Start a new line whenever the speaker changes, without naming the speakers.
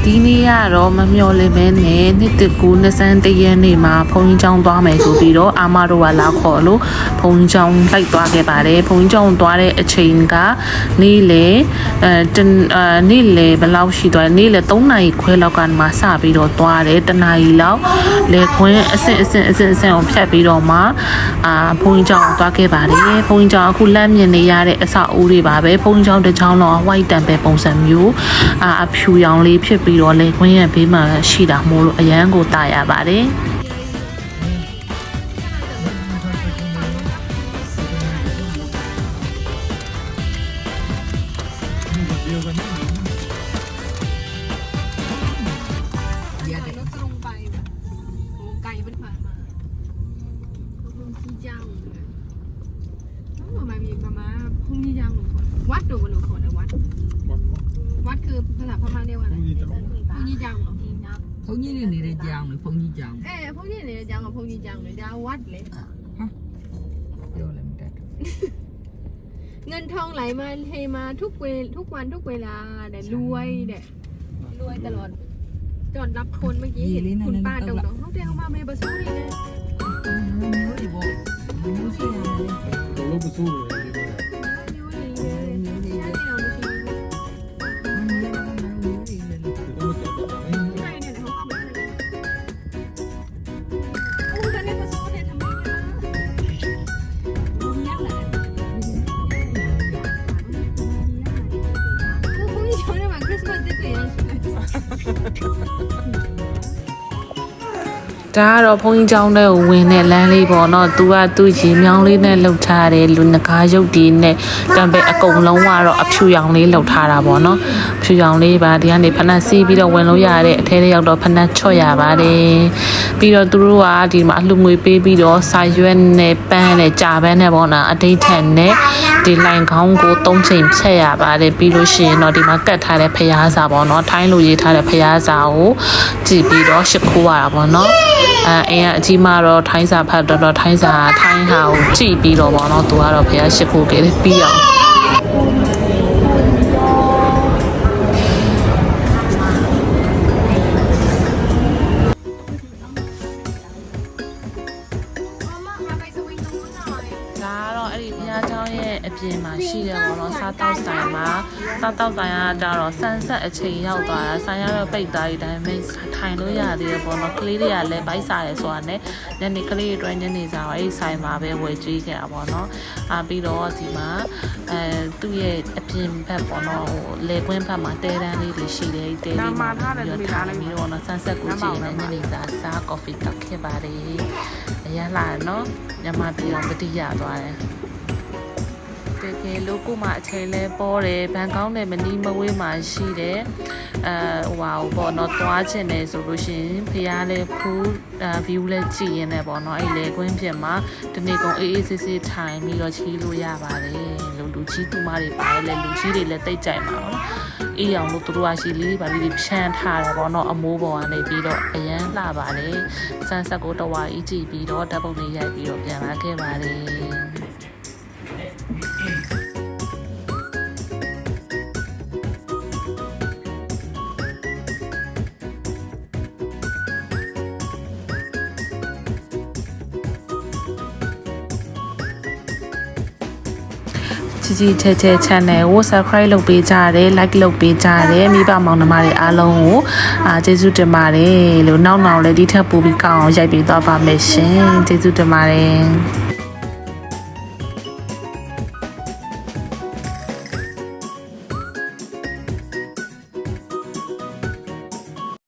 ဒီနေ့ကတော့မမျှော်လင့်မဲနဲ့နှစ်တကူ23ရက်နေ့မှာဘုန်းကြီးကျောင်းသွားမယ်ဆိုပြီးတော့အာမတို့ကလာခေါ်လို့ဘုန်းကြီးကျောင်းလိုက်သွားခဲ့ပါတယ်ဘုန်းကြီးကျောင်းသွားတဲ့အချိန်ကနေ့လေနေ့လေဘယ်လောက်ရှိသွားလဲနေ့လေ3နာရီခွဲလောက်ကမှစပြီးတော့သွားတယ်တနာရီလောက်လေခွင်းအဆင့်ကိုဖြတ်ပြီးတော့မှဘုန်းကြီးကျောင်းသွားခဲ့ပါတယ်ဘုန်းကြီးကျောင်းအခုလမ်းမြင်နေရတဲ့အဆောက်အဦတွေပါပဲဘုန်းကြီးကျောင်းတစ်ကျောင်းလုံး white တံပဲပုံစံမျိုးအဖြူရောင်လေးဖြစ်ပြီးတော့လေခွင်းရဲ့ဘေးမှာရှိတာမို့လို့အရန်ကိုတာရပါတယ်
วัดดูมันหนูขอนะวัดคือภาษาพม่าเรียกว่าอะไรพงยี่จังเหรอพงยี่นี่ในจังหรือพงยี่จังพงยี่ในจังกับพงยี่จังเลยจะวัดเลยเดี๋ยวอะไรมันได้เงินทองไหลมาเทมาทุกวันทุกเวลาแต่รวยตลอดจอดรับคนเมื่อกี้เห็นคุณป้าตรงๆเขาเรียกมาเมย์บะสู้นี่นะ
ตัวลูกสู้เลย
ဒါကတော့ဘုန်းကြီးကျောင်းထဲကိုဝင်တဲ့လမ်းလေးပေါ့နော်သူကသူ့ရေမြောင်းလေးနဲ့လှုပ်ထားတယ်လူနဂါးရုပ်ဒီနဲ့တံပဲအကုန်လုံးကတော့အဖြူရောင်လေးလှုပ်ထားတာပေါ့နော်ဖြူရောင်လေးပါဒီကနေဖနက်စီးပြီးတော့ဝင်လို့ရတဲ့အထဲထဲရောက်တော့ဖနက်ချော့ရပါတယ်ပြီးတော့သူတို့ကဒီမှာအလှငွေပေးပြီးတော့စာရွက်နဲ့ပန်းနဲ့ကြာပန်းနဲ့ပေါ့နော်အတိတ်ထက်နဲ့ဒီလိုင်ခေါင်းကို3ချိန်ဖြတ်ရပါတယ်ပြီးလို့ရှိရင်တော့ဒီမှာကတ်ထားတဲ့ဖျားစာပေါ့နော်ထိုင်းလိုရေးထားတဲ့ဖျားစာကိုကြည့်ပြီးတော့ရှစ်ခိုးရတာပေါ့နော်အင်းအကြီးမတော့ထိုင်းစာဖတ်တော့ထိုင်းစာထိုင်းဟာကိုကြည့်ပြီးတော့ပေါ့နော်သူကတော့ဖျားရှစ်ခိုးခဲ့တယ်ပြီးအောင်အပြင်မှာရှိတယ်ပေါ့နော်စားတောက်ဆိုင်မှာစားတောက်ဆိုင်ကကြတော့ဆန်ဆက်အချိန်ရောက်သွားတာဆိုင်ရတော့ပိတ်သားဒီတိုင်းပဲထိုင်လို့ရသေးတယ်ပေါ့နော်ကလေးတွေကလည်းဘိုက်စားရဲဆိုတာနဲ့ညနေကလေးတွေညနေစာတော့အဲ့ဆိုင်မှာပဲဝယ်ကြွေးခဲ့တာပေါ့နော်ပြီးတော့ဒီမှာသူ့ရဲ့အပြင်ဘက်ပေါ့နော်လေကွင်းဘက်မှာတဲတန်းလေးတွေရှိတယ်တဲလေးမှာပြီးတော့ထိုင်ပြီးတော့နော်ဆန်ဆက်ကိုကြည့်နေညနေစာစားကော်ဖီတောက်ခဲ့ပါတယ်အရလာနော်ညမပြီးတော့မတိရသွားတယ်တကယ်လို့ကိုမှအချိန်လဲပေါ်တယ်ဘန်ကောက်နဲ့မနီးမဝေးမှာရှိတယ်ဟိုပေါ့နော်သွားချင်တယ်ဆိုလို့ရှိရင်ဖျားလဲဖူးview လဲကြည့်ရင်လည်းပေါ့နော်အဲ့လေကွင်းပြင်မှာဒီနေ့ကုန်အေးအေးဆေးဆေးထိုင်ပြီးတော့ချီးလို့ရပါတယ်လူကြီးသူမတွေပါတယ်လေလူကြီးတွေလည်းတိတ်ကြိုက်မှာနော်အေးအောင်လို့သူတို့ကရှိလေးပါလေးဖြန်းထားတယ်ပေါ့နော်အမိုးပေါ်ကနေပြီးတော့အရန်လှပါတယ်ဆန်းဆက်ကိုတဝါကြီးကြည့်ပြီးတော့ဓာတ်ပုံလေးရိုက်ပြီးတော့ပြန်လာခဲ့ပါတယ်ကြီးချဲ channel ကို subscribe လုပ်ပေးကြတယ် like လုပ်ပေးကြတယ်မိဘမောင်နှမတွေအားလုံးကိုကျေးဇူးတင်ပါတယ်လို့နောက်လည်းဒီထက်ပိုပြီးကောင်းအောင်ရိုက်ပေးသွားပါမယ်ရှင်ကျေးဇူးတင်ပါတယ်